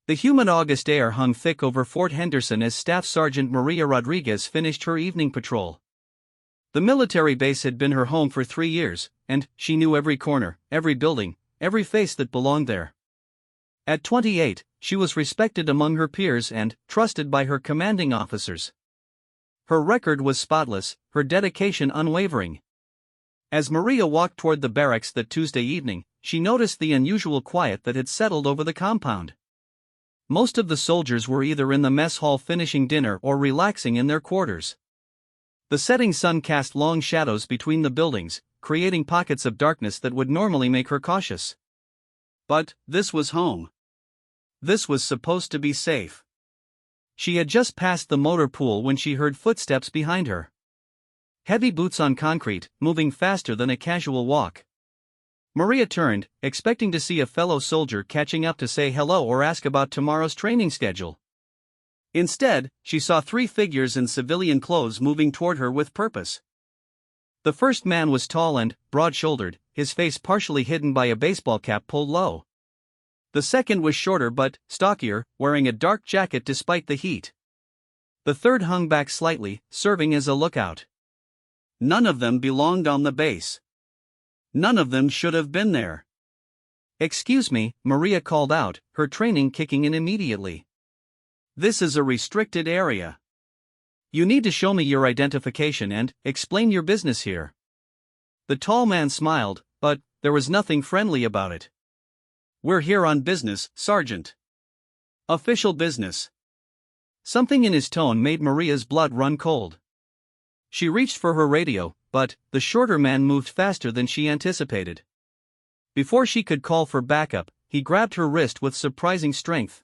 The humid August air hung thick over Fort Henderson as Staff Sergeant Maria Rodriguez finished her evening patrol. The military base had been her home for 3 years, and she knew every corner, every building, every face that belonged there. At 28, she was respected among her peers and trusted by her commanding officers. Her record was spotless, her dedication unwavering. As Maria walked toward the barracks that Tuesday evening, she noticed the unusual quiet that had settled over the compound. Most of the soldiers were either in the mess hall finishing dinner or relaxing in their quarters. The setting sun cast long shadows between the buildings, creating pockets of darkness that would normally make her cautious. But this was home. This was supposed to be safe. She had just passed the motor pool when she heard footsteps behind her. Heavy boots on concrete, moving faster than a casual walk. Maria turned, expecting to see a fellow soldier catching up to say hello or ask about tomorrow's training schedule. Instead, she saw 3 figures in civilian clothes moving toward her with purpose. The first man was tall and broad-shouldered, his face partially hidden by a baseball cap pulled low. The second was shorter but stockier, wearing a dark jacket despite the heat. The third hung back slightly, serving as a lookout. None of them belonged on the base. None of them should have been there. "Excuse me," Maria called out, her training kicking in immediately. "This is a restricted area. You need to show me your identification and explain your business here." The tall man smiled, but there was nothing friendly about it. "We're here on business, Sergeant. Official business." Something in his tone made Maria's blood run cold. She reached for her radio, but the shorter man moved faster than she anticipated. Before she could call for backup, he grabbed her wrist with surprising strength.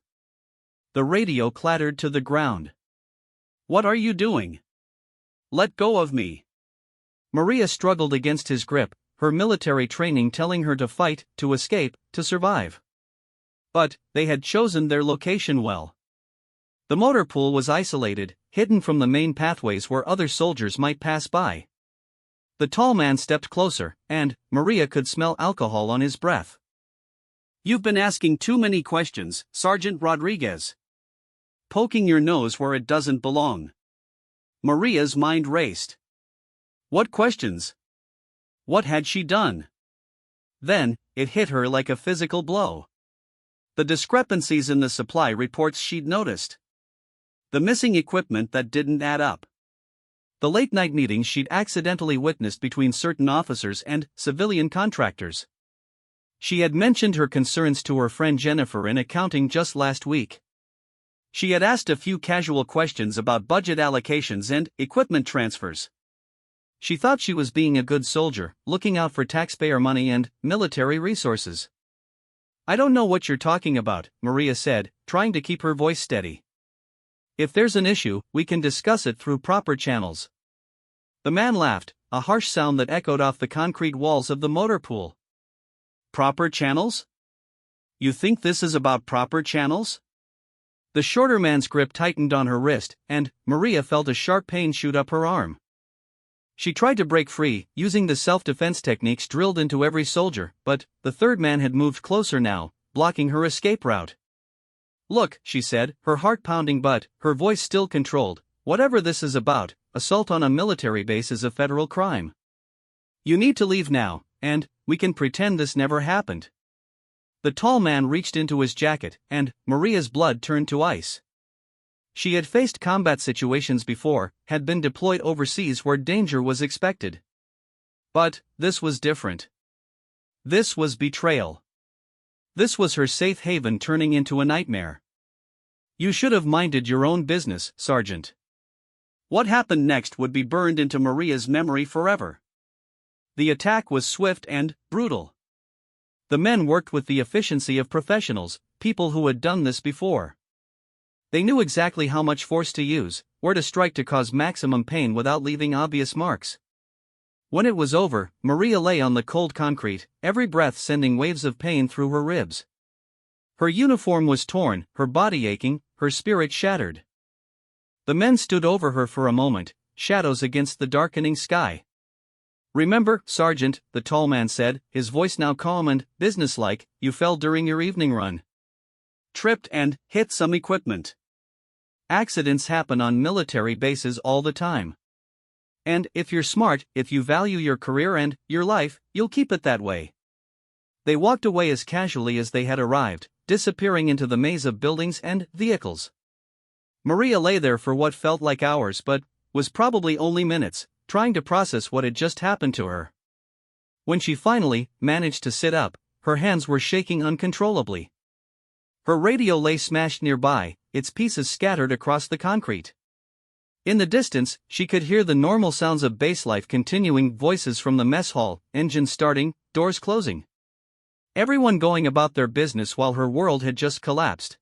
The radio clattered to the ground. "What are you doing? Let go of me." Maria struggled against his grip, her military training telling her to fight, to escape, to survive. But they had chosen their location well. The motor pool was isolated, hidden from the main pathways where other soldiers might pass by. The tall man stepped closer, and Maria could smell alcohol on his breath. "You've been asking too many questions, Sergeant Rodriguez. Poking your nose where it doesn't belong." Maria's mind raced. What questions? What had she done? Then, it hit her like a physical blow. The discrepancies in the supply reports she'd noticed. The missing equipment that didn't add up. The late-night meetings she'd accidentally witnessed between certain officers and civilian contractors. She had mentioned her concerns to her friend Jennifer in accounting just last week. She had asked a few casual questions about budget allocations and equipment transfers. She thought she was being a good soldier, looking out for taxpayer money and military resources. "I don't know what you're talking about," Maria said, trying to keep her voice steady. "If there's an issue, we can discuss it through proper channels." The man laughed, a harsh sound that echoed off the concrete walls of the motor pool. "Proper channels? You think this is about proper channels?" The shorter man's grip tightened on her wrist, and Maria felt a sharp pain shoot up her arm. She tried to break free, using the self-defense techniques drilled into every soldier, but the third man had moved closer now, blocking her escape route. "Look," she said, her heart pounding but her voice still controlled, "whatever this is about, assault on a military base is a federal crime. You need to leave now, and we can pretend this never happened." The tall man reached into his jacket, and Maria's blood turned to ice. She had faced combat situations before, had been deployed overseas where danger was expected. But this was different. This was betrayal. This was her safe haven turning into a nightmare. "You should have minded your own business, Sergeant." What happened next would be burned into Maria's memory forever. The attack was swift and brutal. The men worked with the efficiency of professionals, people who had done this before. They knew exactly how much force to use, where to strike to cause maximum pain without leaving obvious marks. When it was over, Maria lay on the cold concrete, every breath sending waves of pain through her ribs. Her uniform was torn, her body aching, her spirit shattered. The men stood over her for a moment, shadows against the darkening sky. "Remember, Sergeant," the tall man said, his voice now calm and businesslike, "you fell during your evening run. tripped and hit some equipment. Accidents happen on military bases all the time. And if you're smart, if you value your career and your life, you'll keep it that way. They walked away as casually as they had arrived, disappearing into the maze of buildings and vehicles. Maria lay there for what felt like hours but was probably only minutes, trying to process what had just happened to her. When she finally managed to sit up, her hands were shaking uncontrollably. Her radio lay smashed nearby, its pieces scattered across the concrete. In the distance, she could hear the normal sounds of base life continuing, voices from the mess hall, engines starting, doors closing. Everyone going about their business while her world had just collapsed.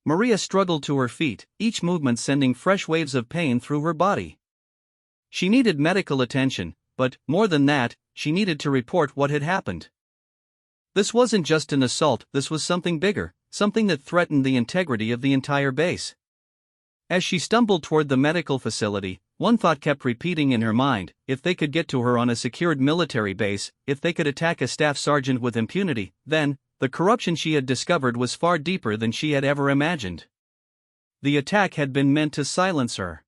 Maria struggled to her feet, each movement sending fresh waves of pain through her body. She needed medical attention, but, more than that, she needed to report what had happened. This wasn't just an assault, this was something bigger, something that threatened the integrity of the entire base. As she stumbled toward the medical facility, one thought kept repeating in her mind: if they could get to her on a secured military base, if they could attack a staff sergeant with impunity, then, the corruption she had discovered was far deeper than she had ever imagined. The attack had been meant to silence her.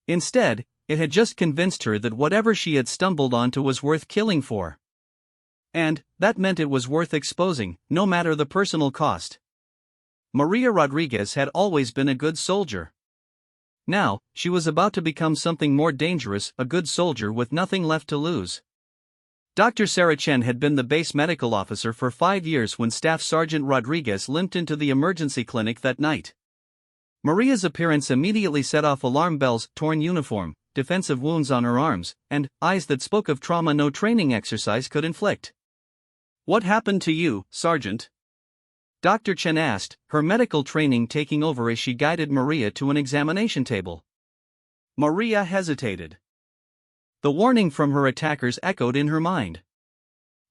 Instead, it had just convinced her that whatever she had stumbled onto was worth killing for. And that meant it was worth exposing, no matter the personal cost. Maria Rodriguez had always been a good soldier. Now, she was about to become something more dangerous, a good soldier with nothing left to lose. Dr. Sarah Chen had been the base medical officer for 5 years when Staff Sergeant Rodriguez limped into the emergency clinic that night. Maria's appearance immediately set off alarm bells: torn uniform, defensive wounds on her arms, and eyes that spoke of trauma no training exercise could inflict. "What happened to you, Sergeant?" Dr. Chen asked, her medical training taking over as she guided Maria to an examination table. Maria hesitated. The warning from her attackers echoed in her mind.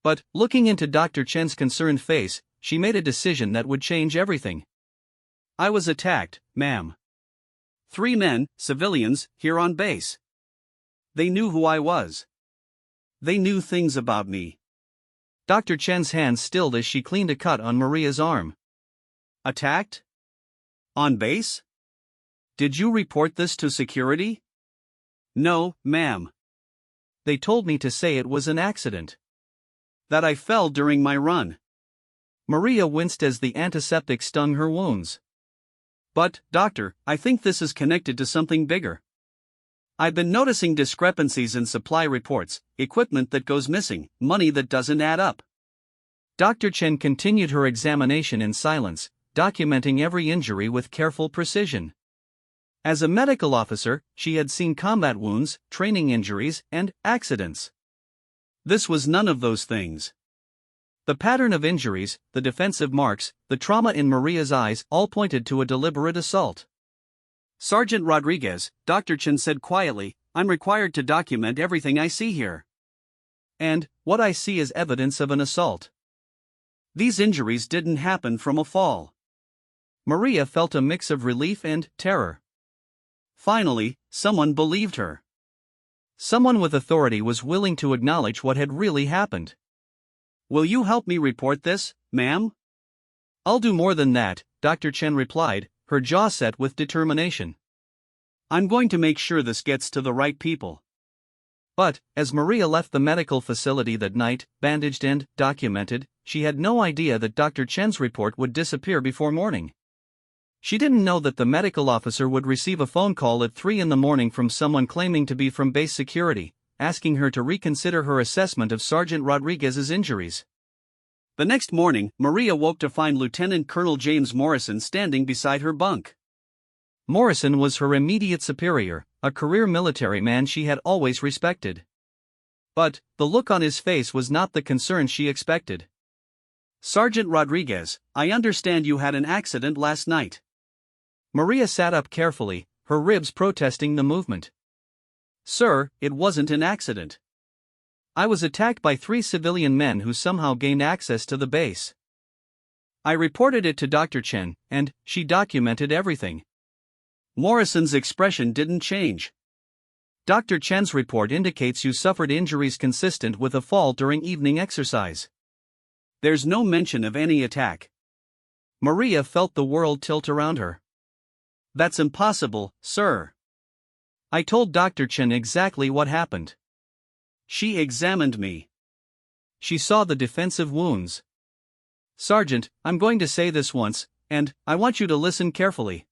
But, looking into Dr. Chen's concerned face, she made a decision that would change everything. "I was attacked, ma'am. 3 men, civilians, here on base. They knew who I was. They knew things about me." Dr. Chen's hands stilled as she cleaned a cut on Maria's arm. "Attacked? On base? Did you report this to security?" "No, ma'am. They told me to say it was an accident. That I fell during my run." Maria winced as the antiseptic stung her wounds. "But, doctor, I think this is connected to something bigger. I've been noticing discrepancies in supply reports, equipment that goes missing, money that doesn't add up." Dr. Chen continued her examination in silence, documenting every injury with careful precision. As a medical officer, she had seen combat wounds, training injuries, and accidents. This was none of those things. The pattern of injuries, the defensive marks, the trauma in Maria's eyes all pointed to a deliberate assault. "Sergeant Rodriguez," Dr. Chen said quietly, "I'm required to document everything I see here. And what I see is evidence of an assault. These injuries didn't happen from a fall." Maria felt a mix of relief and terror. Finally, someone believed her. Someone with authority was willing to acknowledge what had really happened. "Will you help me report this, ma'am?" "I'll do more than that," Dr. Chen replied, her jaw set with determination. "I'm going to make sure this gets to the right people." But, as Maria left the medical facility that night, bandaged and documented, she had no idea that Dr. Chen's report would disappear before morning. She didn't know that the medical officer would receive a phone call at 3 in the morning from someone claiming to be from base security, asking her to reconsider her assessment of Sergeant Rodriguez's injuries. The next morning, Maria woke to find Lieutenant Colonel James Morrison standing beside her bunk. Morrison was her immediate superior, a career military man she had always respected. But, the look on his face was not the concern she expected. "Sergeant Rodriguez, I understand you had an accident last night." Maria sat up carefully, her ribs protesting the movement. "Sir, it wasn't an accident. I was attacked by 3 civilian men who somehow gained access to the base. I reported it to Dr. Chen, and she documented everything." Morrison's expression didn't change. "Dr. Chen's report indicates you suffered injuries consistent with a fall during evening exercise. There's no mention of any attack." Maria felt the world tilt around her. "That's impossible, sir. I told Dr. Chen exactly what happened. She examined me. She saw the defensive wounds. Sergeant, I'm going to say this once, and I want you to listen carefully."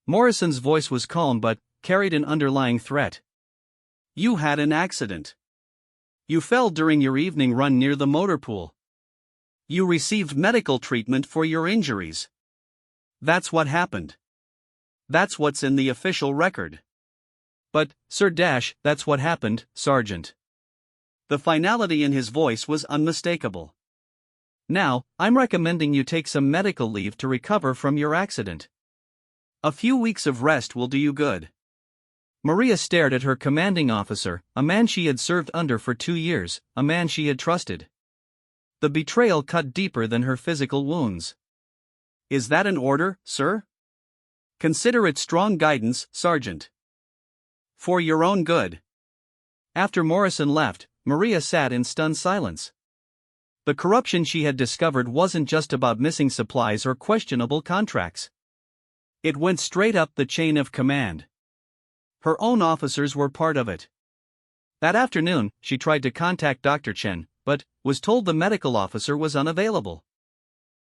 Morrison's voice was calm but carried an underlying threat. "You had an accident. You fell during your evening run near the motor pool. You received medical treatment for your injuries. That's what happened. That's what's in the official record." "But, Sir Dash, that's what happened, Sergeant." The finality in his voice was unmistakable. "Now, I'm recommending you take some medical leave to recover from your accident. A few weeks of rest will do you good." Maria stared at her commanding officer, a man she had served under for 2 years, a man she had trusted. The betrayal cut deeper than her physical wounds. "Is that an order, sir? Consider it strong guidance, Sergeant. For your own good." After Morrison left, Maria sat in stunned silence. The corruption she had discovered wasn't just about missing supplies or questionable contracts. It went straight up the chain of command. Her own officers were part of it. That afternoon, she tried to contact Dr. Chen, but was told the medical officer was unavailable.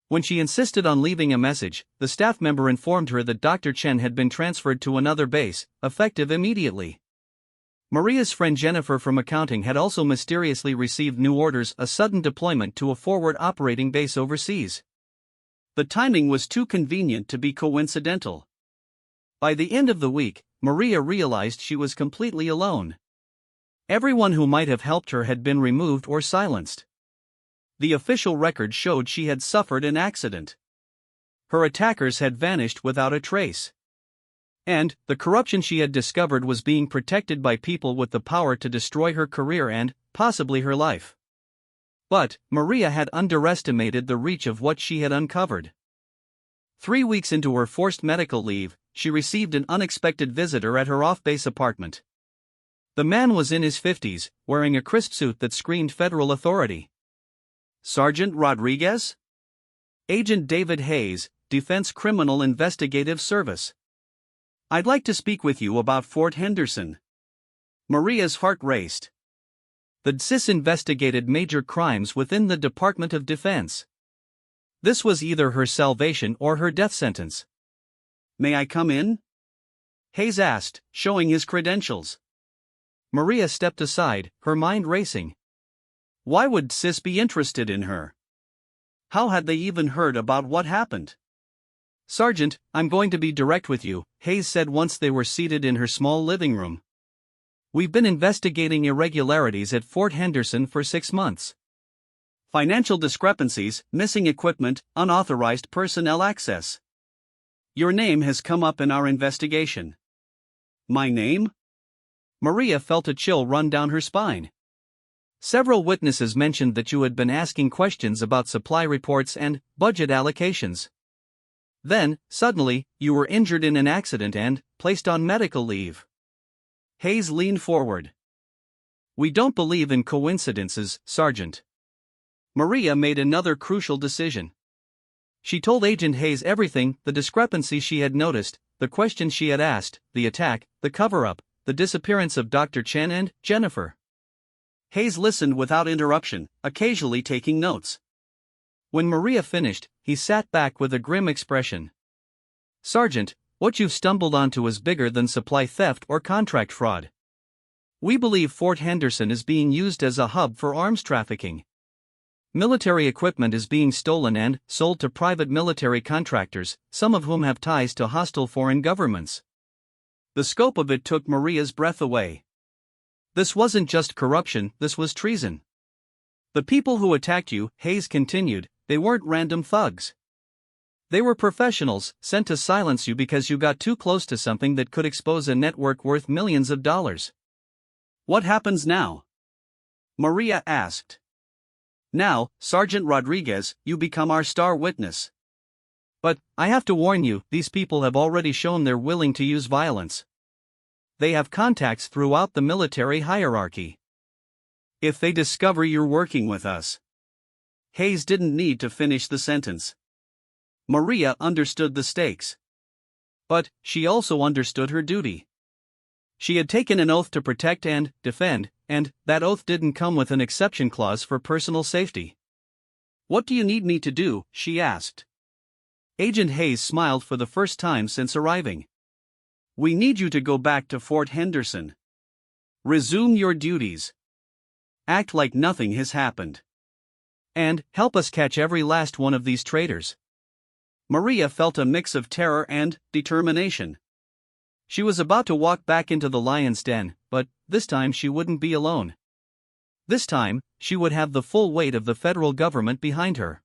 When she insisted on leaving a message, the staff member informed her that Dr. Chen had been transferred to another base, effective immediately. Maria's friend Jennifer from accounting had also mysteriously received new orders, a sudden deployment to a forward operating base overseas. The timing was too convenient to be coincidental. By the end of the week, Maria realized she was completely alone. Everyone who might have helped her had been removed or silenced. The official record showed she had suffered an accident. Her attackers had vanished without a trace. And the corruption she had discovered was being protected by people with the power to destroy her career and, possibly, her life. But Maria had underestimated the reach of what she had uncovered. 3 weeks into her forced medical leave, she received an unexpected visitor at her off-base apartment. The man was in his 50s, wearing a crisp suit that screamed federal authority. "Sergeant Rodriguez?" "Agent David Hayes, Defense Criminal Investigative Service. I'd like to speak with you about Fort Henderson." Maria's heart raced. The DSIS investigated major crimes within the Department of Defense. This was either her salvation or her death sentence. "May I come in?" Hayes asked, showing his credentials. Maria stepped aside, her mind racing. Why would DSIS be interested in her? How had they even heard about what happened? "Sergeant, I'm going to be direct with you," Hayes said once they were seated in her small living room. "We've been investigating irregularities at Fort Henderson for 6 months. Financial discrepancies, missing equipment, unauthorized personnel access. Your name has come up in our investigation." "My name?" Maria felt a chill run down her spine. "Several witnesses mentioned that you had been asking questions about supply reports and budget allocations. Then, suddenly, you were injured in an accident and placed on medical leave." Hayes leaned forward. "We don't believe in coincidences, Sergeant." Maria made another crucial decision. She told Agent Hayes everything, the discrepancies she had noticed, the questions she had asked, the attack, the cover-up, the disappearance of Dr. Chen and Jennifer. Hayes listened without interruption, occasionally taking notes. When Maria finished, he sat back with a grim expression. "Sergeant, what you've stumbled onto is bigger than supply theft or contract fraud. We believe Fort Henderson is being used as a hub for arms trafficking. Military equipment is being stolen and sold to private military contractors, some of whom have ties to hostile foreign governments." The scope of it took Maria's breath away. This wasn't just corruption, this was treason. "The people who attacked you," Hayes continued, "they weren't random thugs. They were professionals, sent to silence you because you got too close to something that could expose a network worth millions of dollars." "What happens now?" Maria asked. "Now, Sergeant Rodriguez, you become our star witness. But, I have to warn you, these people have already shown they're willing to use violence. They have contacts throughout the military hierarchy. If they discover you're working with us..." Hayes didn't need to finish the sentence. Maria understood the stakes. But she also understood her duty. She had taken an oath to protect and defend, and that oath didn't come with an exception clause for personal safety. "What do you need me to do?" she asked. Agent Hayes smiled for the first time since arriving. "We need you to go back to Fort Henderson. Resume your duties. Act like nothing has happened. And help us catch every last one of these traitors." Maria felt a mix of terror and determination. She was about to walk back into the lion's den, but this time she wouldn't be alone. This time, she would have the full weight of the federal government behind her.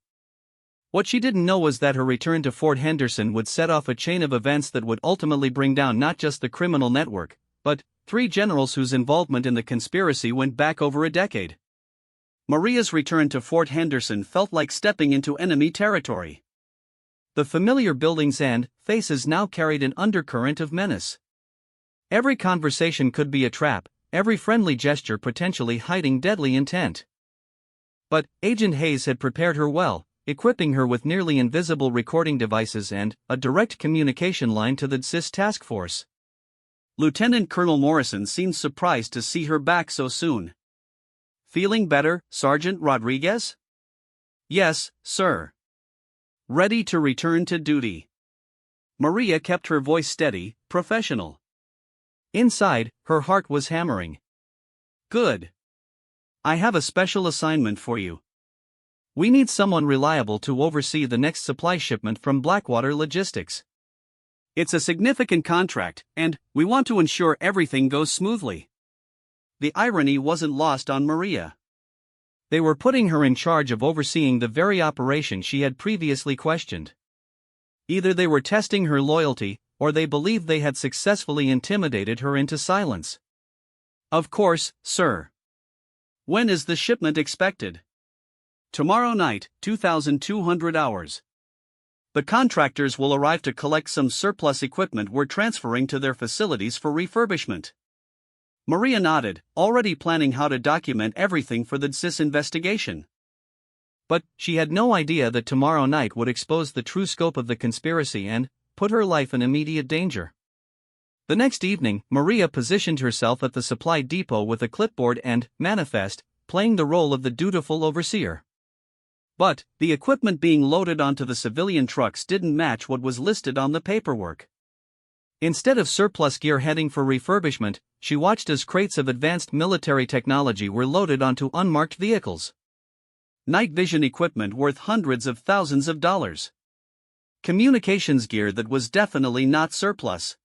What she didn't know was that her return to Fort Henderson would set off a chain of events that would ultimately bring down not just the criminal network, but 3 generals whose involvement in the conspiracy went back over a decade. Maria's return to Fort Henderson felt like stepping into enemy territory. The familiar buildings and faces now carried an undercurrent of menace. Every conversation could be a trap, every friendly gesture potentially hiding deadly intent. But Agent Hayes had prepared her well, equipping her with nearly invisible recording devices and a direct communication line to the DSIS task force. Lieutenant Colonel Morrison seemed surprised to see her back so soon. "Feeling better, Sergeant Rodriguez?" "Yes, sir. Ready to return to duty." Maria kept her voice steady, professional. Inside, her heart was hammering. "Good. I have a special assignment for you. We need someone reliable to oversee the next supply shipment from Blackwater Logistics. It's a significant contract, and we want to ensure everything goes smoothly." The irony wasn't lost on Maria. They were putting her in charge of overseeing the very operation she had previously questioned. Either they were testing her loyalty, or they believed they had successfully intimidated her into silence. "Of course, sir. When is the shipment expected?" "Tomorrow night, 2,200 hours. The contractors will arrive to collect some surplus equipment we're transferring to their facilities for refurbishment." Maria nodded, already planning how to document everything for the DSIS investigation. But she had no idea that tomorrow night would expose the true scope of the conspiracy and put her life in immediate danger. The next evening, Maria positioned herself at the supply depot with a clipboard and manifest, playing the role of the dutiful overseer. But the equipment being loaded onto the civilian trucks didn't match what was listed on the paperwork. Instead of surplus gear heading for refurbishment, she watched as crates of advanced military technology were loaded onto unmarked vehicles. Night vision equipment worth hundreds of thousands of dollars. Communications gear that was definitely not surplus.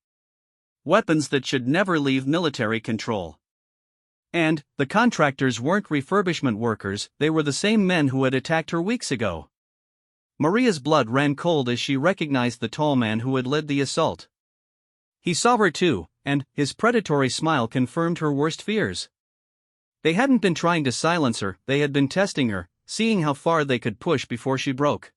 Weapons that should never leave military control. And the contractors weren't refurbishment workers, they were the same men who had attacked her weeks ago. Maria's blood ran cold as she recognized the tall man who had led the assault. He saw her too, and his predatory smile confirmed her worst fears. They hadn't been trying to silence her, they had been testing her, seeing how far they could push before she broke.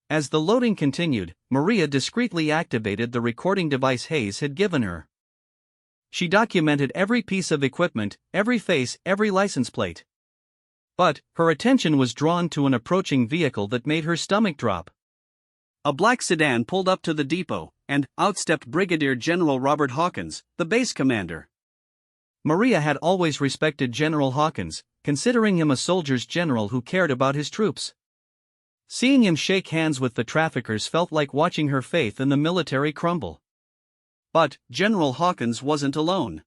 As the loading continued, Maria discreetly activated the recording device Hayes had given her. She documented every piece of equipment, every face, every license plate. But her attention was drawn to an approaching vehicle that made her stomach drop. A black sedan pulled up to the depot, and out stepped Brigadier General Robert Hawkins, the base commander. Maria had always respected General Hawkins, considering him a soldier's general who cared about his troops. Seeing him shake hands with the traffickers felt like watching her faith in the military crumble. But General Hawkins wasn't alone.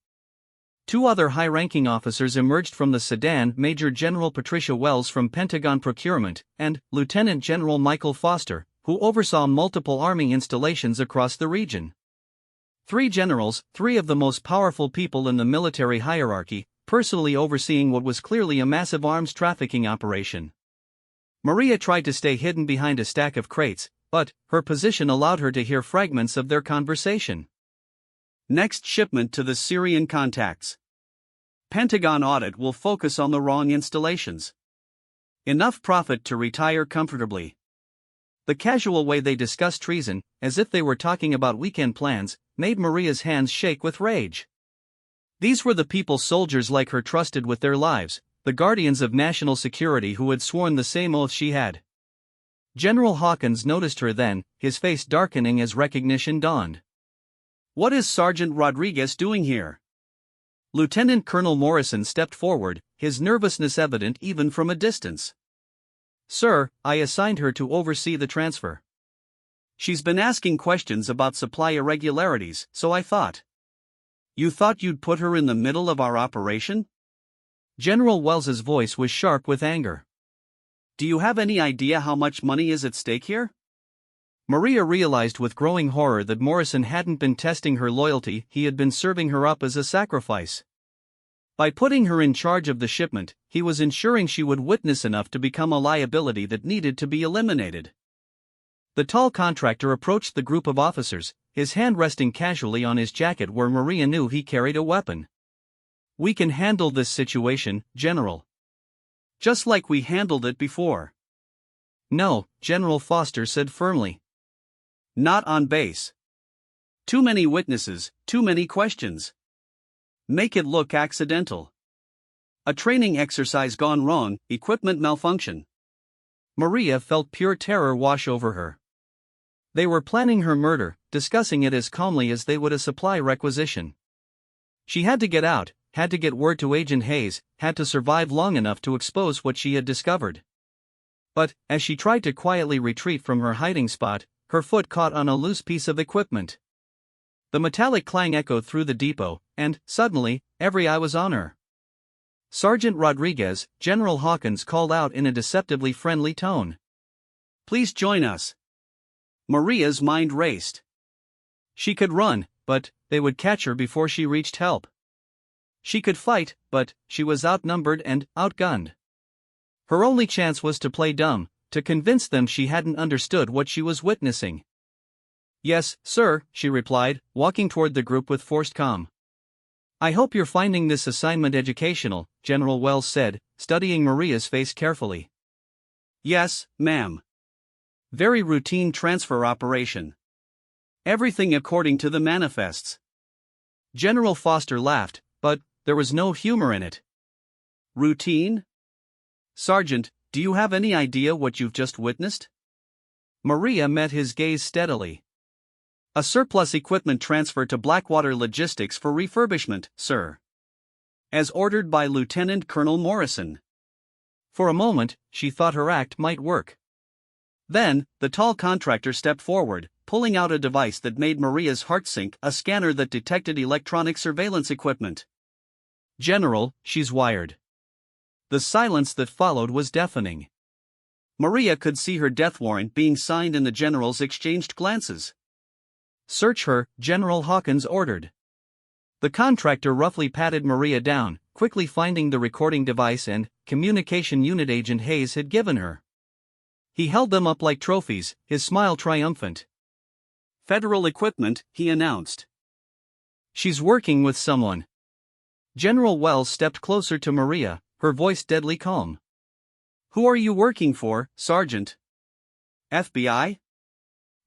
2 other high-ranking officers emerged from the sedan: Major General Patricia Wells from Pentagon Procurement, and Lieutenant General Michael Foster, who oversaw multiple Army installations across the region. 3 generals, 3 of the most powerful people in the military hierarchy, personally overseeing what was clearly a massive arms trafficking operation. Maria tried to stay hidden behind a stack of crates, but her position allowed her to hear fragments of their conversation. Next shipment to the Syrian contacts. Pentagon audit will focus on the wrong installations. Enough profit to retire comfortably. The casual way they discussed treason, as if they were talking about weekend plans, made Maria's hands shake with rage. These were the people soldiers like her trusted with their lives, the guardians of national security who had sworn the same oath she had. General Hawkins noticed her then, his face darkening as recognition dawned. What is Sergeant Rodriguez doing here? Lieutenant Colonel Morrison stepped forward, his nervousness evident even from a distance. Sir, I assigned her to oversee the transfer. She's been asking questions about supply irregularities, so I thought. You thought you'd put her in the middle of our operation? General Wells's voice was sharp with anger. Do you have any idea how much money is at stake here? Maria realized with growing horror that Morrison hadn't been testing her loyalty, he had been serving her up as a sacrifice. By putting her in charge of the shipment, he was ensuring she would witness enough to become a liability that needed to be eliminated. The tall contractor approached the group of officers, his hand resting casually on his jacket where Maria knew he carried a weapon. We can handle this situation, General. Just like we handled it before. No, General Foster said firmly. Not on base. Too many witnesses, too many questions. Make it look accidental. A training exercise gone wrong, equipment malfunction. Maria felt pure terror wash over her. They were planning her murder, discussing it as calmly as they would a supply requisition. She had to get out, had to get word to Agent Hayes, had to survive long enough to expose what she had discovered. But, as she tried to quietly retreat from her hiding spot, her foot caught on a loose piece of equipment. The metallic clang echoed through the depot, and, suddenly, every eye was on her. Sergeant Rodriguez, General Hawkins called out in a deceptively friendly tone. Please join us. Maria's mind raced. She could run, but they would catch her before she reached help. She could fight, but she was outnumbered and outgunned. Her only chance was to play dumb, to convince them she hadn't understood what she was witnessing. Yes, sir, she replied, walking toward the group with forced calm. I hope you're finding this assignment educational, General Wells said, studying Maria's face carefully. Yes, ma'am. Very routine transfer operation. Everything according to the manifests. General Foster laughed, but there was no humor in it. Routine? Sergeant, do you have any idea what you've just witnessed? Maria met his gaze steadily. A surplus equipment transfer to Blackwater Logistics for refurbishment, sir. As ordered by Lieutenant Colonel Morrison. For a moment, she thought her act might work. Then, the tall contractor stepped forward, pulling out a device that made Maria's heart sink, a scanner that detected electronic surveillance equipment. General, she's wired. The silence that followed was deafening. Maria could see her death warrant being signed and the generals exchanged glances. Search her, General Hawkins ordered. The contractor roughly patted Maria down, quickly finding the recording device and communication unit Agent Hayes had given her. He held them up like trophies, his smile triumphant. Federal equipment, he announced. She's working with someone. General Wells stepped closer to Maria, her voice deadly calm. Who are you working for, Sergeant? FBI?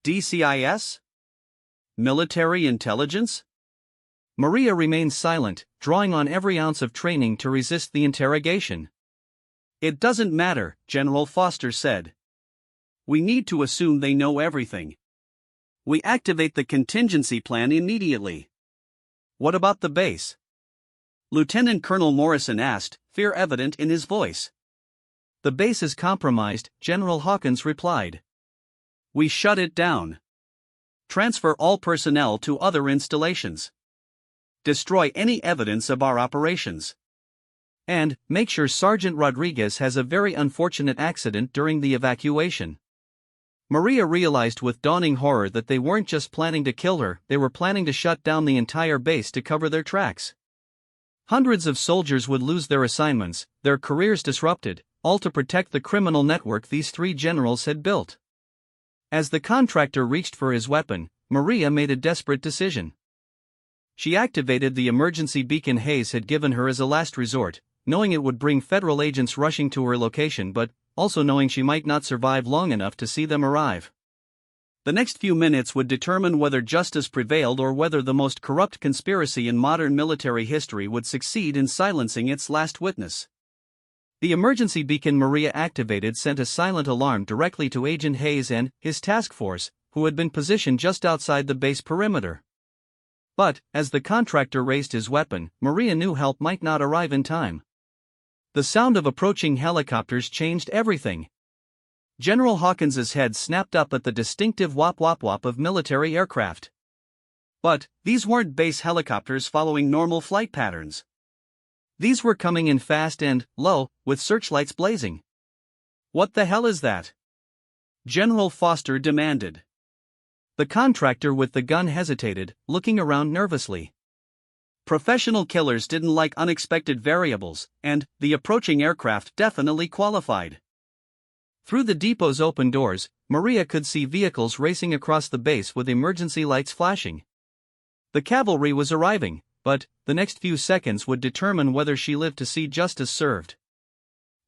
DCIS? Military intelligence? Maria remained silent, drawing on every ounce of training to resist the interrogation. It doesn't matter, General Foster said. We need to assume they know everything. We activate the contingency plan immediately. What about the base? Lieutenant Colonel Morrison asked, fear evident in his voice. The base is compromised, General Hawkins replied. We shut it down. Transfer all personnel to other installations. Destroy any evidence of our operations. And make sure Sergeant Rodriguez has a very unfortunate accident during the evacuation. Maria realized with dawning horror that they weren't just planning to kill her, they were planning to shut down the entire base to cover their tracks. Hundreds of soldiers would lose their assignments, their careers disrupted, all to protect the criminal network these three generals had built. As the contractor reached for his weapon, Maria made a desperate decision. She activated the emergency beacon Hayes had given her as a last resort, knowing it would bring federal agents rushing to her location but also knowing she might not survive long enough to see them arrive. The next few minutes would determine whether justice prevailed or whether the most corrupt conspiracy in modern military history would succeed in silencing its last witness. The emergency beacon Maria activated sent a silent alarm directly to Agent Hayes and his task force, who had been positioned just outside the base perimeter. But, as the contractor raised his weapon, Maria knew help might not arrive in time. The sound of approaching helicopters changed everything. General Hawkins's head snapped up at the distinctive wop-wop-wop of military aircraft. But, these weren't base helicopters following normal flight patterns. These were coming in fast and low, with searchlights blazing. "What the hell is that?" General Foster demanded. The contractor with the gun hesitated, looking around nervously. Professional killers didn't like unexpected variables, and the approaching aircraft definitely qualified. Through the depot's open doors, Maria could see vehicles racing across the base with emergency lights flashing. The cavalry was arriving, but the next few seconds would determine whether she lived to see justice served.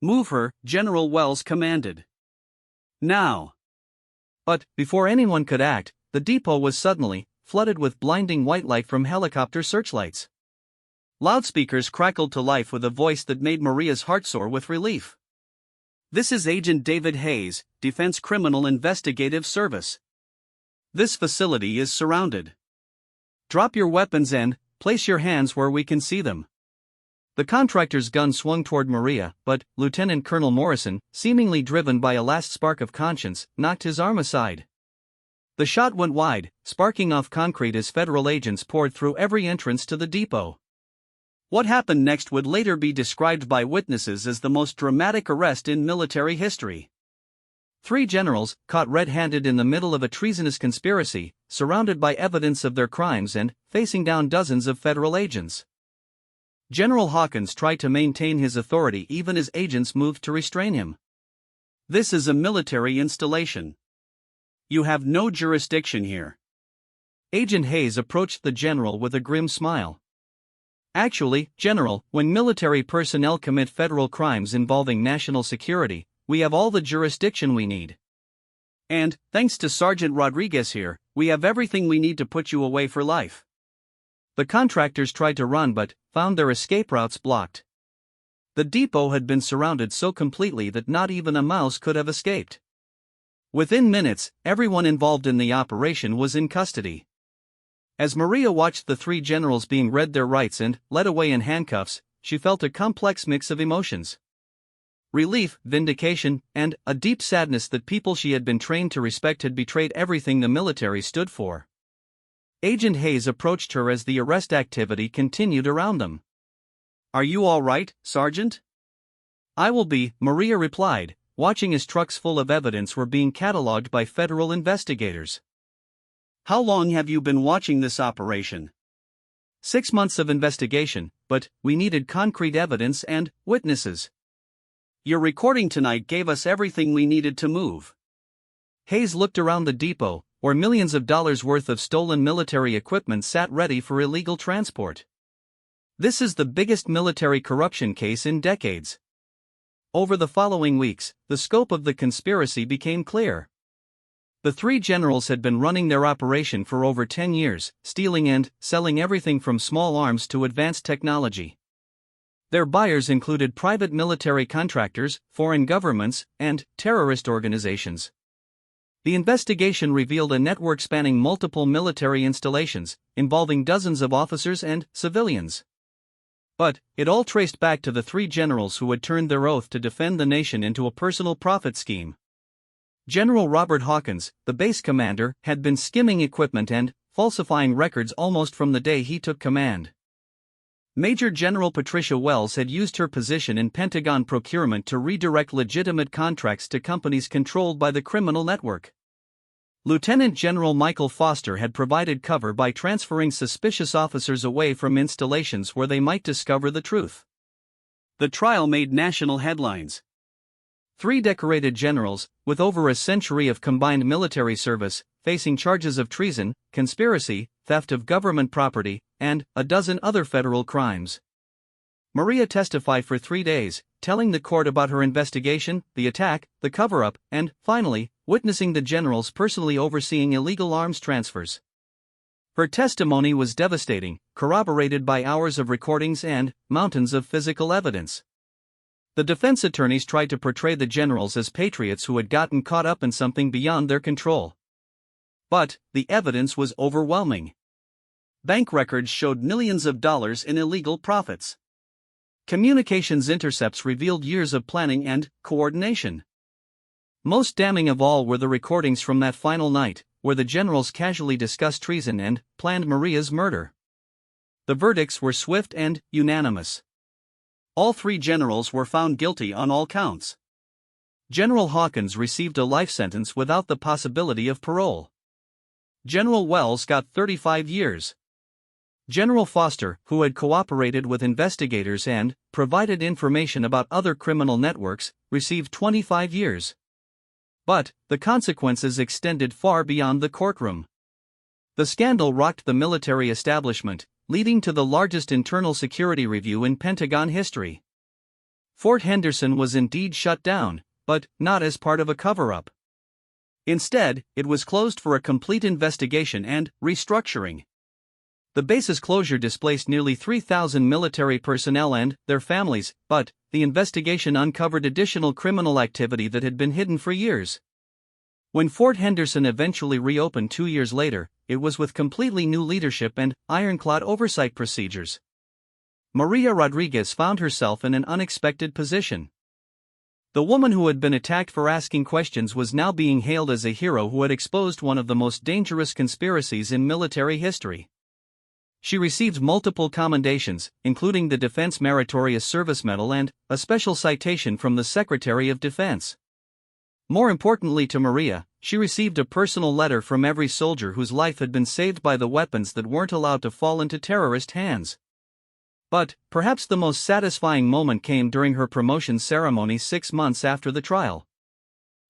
"Move her," General Wells commanded. "Now." But before anyone could act, the depot was suddenly flooded with blinding white light from helicopter searchlights. Loudspeakers crackled to life with a voice that made Maria's heart soar with relief. "This is Agent David Hayes, Defense Criminal Investigative Service. This facility is surrounded. Drop your weapons and place your hands where we can see them." The contractor's gun swung toward Maria, but Lieutenant Colonel Morrison, seemingly driven by a last spark of conscience, knocked his arm aside. The shot went wide, sparking off concrete as federal agents poured through every entrance to the depot. What happened next would later be described by witnesses as the most dramatic arrest in military history. 3 generals, caught red-handed in the middle of a treasonous conspiracy, surrounded by evidence of their crimes and facing down dozens of federal agents. General Hawkins tried to maintain his authority even as agents moved to restrain him. "This is a military installation. You have no jurisdiction here." Agent Hayes approached the general with a grim smile. "Actually, General, when military personnel commit federal crimes involving national security, we have all the jurisdiction we need. And, thanks to Sergeant Rodriguez here, we have everything we need to put you away for life." The contractors tried to run but found their escape routes blocked. The depot had been surrounded so completely that not even a mouse could have escaped. Within minutes, everyone involved in the operation was in custody. As Maria watched the 3 generals being read their rights and led away in handcuffs, she felt a complex mix of emotions. Relief, vindication, and a deep sadness that people she had been trained to respect had betrayed everything the military stood for. Agent Hayes approached her as the arrest activity continued around them. "Are you all right, Sergeant?" "I will be," Maria replied, watching as trucks full of evidence were being catalogued by federal investigators. "How long have you been watching this operation?" 6 months of investigation, but we needed concrete evidence and witnesses. Your recording tonight gave us everything we needed to move." Hayes looked around the depot, where millions of dollars worth of stolen military equipment sat ready for illegal transport. "This is the biggest military corruption case in decades." Over the following weeks, the scope of the conspiracy became clear. The 3 generals had been running their operation for over 10 years, stealing and selling everything from small arms to advanced technology. Their buyers included private military contractors, foreign governments, and terrorist organizations. The investigation revealed a network spanning multiple military installations, involving dozens of officers and civilians. But it all traced back to the 3 generals who had turned their oath to defend the nation into a personal profit scheme. General Robert Hawkins, the base commander, had been skimming equipment and falsifying records almost from the day he took command. Major General Patricia Wells had used her position in Pentagon procurement to redirect legitimate contracts to companies controlled by the criminal network. Lieutenant General Michael Foster had provided cover by transferring suspicious officers away from installations where they might discover the truth. The trial made national headlines. 3 decorated generals, with over a century of combined military service, facing charges of treason, conspiracy, theft of government property, and a dozen other federal crimes. Maria testified for 3 days, telling the court about her investigation, the attack, the cover-up, and, finally, witnessing the generals personally overseeing illegal arms transfers. Her testimony was devastating, corroborated by hours of recordings and mountains of physical evidence. The defense attorneys tried to portray the generals as patriots who had gotten caught up in something beyond their control. But the evidence was overwhelming. Bank records showed millions of dollars in illegal profits. Communications intercepts revealed years of planning and coordination. Most damning of all were the recordings from that final night, where the generals casually discussed treason and planned Maria's murder. The verdicts were swift and unanimous. All three generals were found guilty on all counts. General Hawkins received a life sentence without the possibility of parole. General Wells got 35 years. General Foster, who had cooperated with investigators and provided information about other criminal networks, received 25 years. But the consequences extended far beyond the courtroom. The scandal rocked the military establishment, leading to the largest internal security review in Pentagon history. Fort Henderson was indeed shut down, but not as part of a cover-up. Instead, it was closed for a complete investigation and restructuring. The base's closure displaced nearly 3,000 military personnel and their families, but the investigation uncovered additional criminal activity that had been hidden for years. When Fort Henderson eventually reopened 2 years later, it was with completely new leadership and ironclad oversight procedures. Maria Rodriguez found herself in an unexpected position. The woman who had been attacked for asking questions was now being hailed as a hero who had exposed one of the most dangerous conspiracies in military history. She received multiple commendations, including the Defense Meritorious Service Medal and a special citation from the Secretary of Defense. More importantly to Maria, she received a personal letter from every soldier whose life had been saved by the weapons that weren't allowed to fall into terrorist hands. But perhaps the most satisfying moment came during her promotion ceremony 6 months after the trial.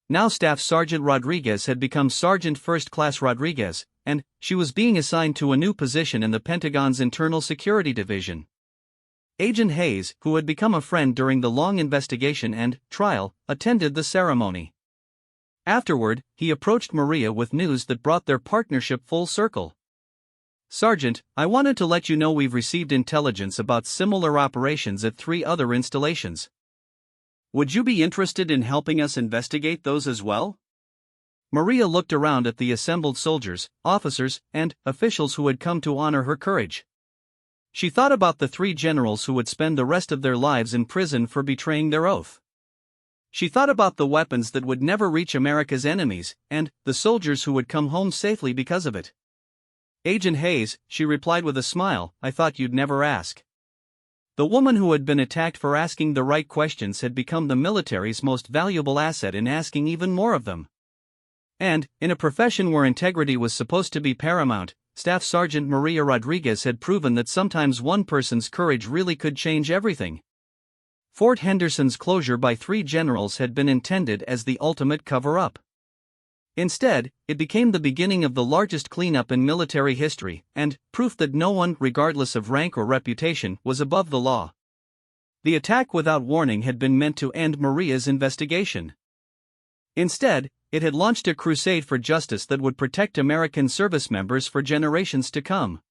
Now Staff Sergeant Rodriguez had become Sergeant First Class Rodriguez, and she was being assigned to a new position in the Pentagon's Internal Security Division. Agent Hayes, who had become a friend during the long investigation and trial, attended the ceremony. Afterward, he approached Maria with news that brought their partnership full circle. "Sergeant, I wanted to let you know we've received intelligence about similar operations at 3 other installations. Would you be interested in helping us investigate those as well?" Maria looked around at the assembled soldiers, officers, and officials who had come to honor her courage. She thought about the 3 generals who would spend the rest of their lives in prison for betraying their oath. She thought about the weapons that would never reach America's enemies, and the soldiers who would come home safely because of it. "Agent Hayes," she replied with a smile, "I thought you'd never ask." The woman who had been attacked for asking the right questions had become the military's most valuable asset in asking even more of them. And, in a profession where integrity was supposed to be paramount, Staff Sergeant Maria Rodriguez had proven that sometimes one person's courage really could change everything. Fort Henderson's closure by 3 generals had been intended as the ultimate cover-up. Instead, it became the beginning of the largest cleanup in military history, and proof that no one, regardless of rank or reputation, was above the law. The attack without warning had been meant to end Maria's investigation. Instead, it had launched a crusade for justice that would protect American service members for generations to come.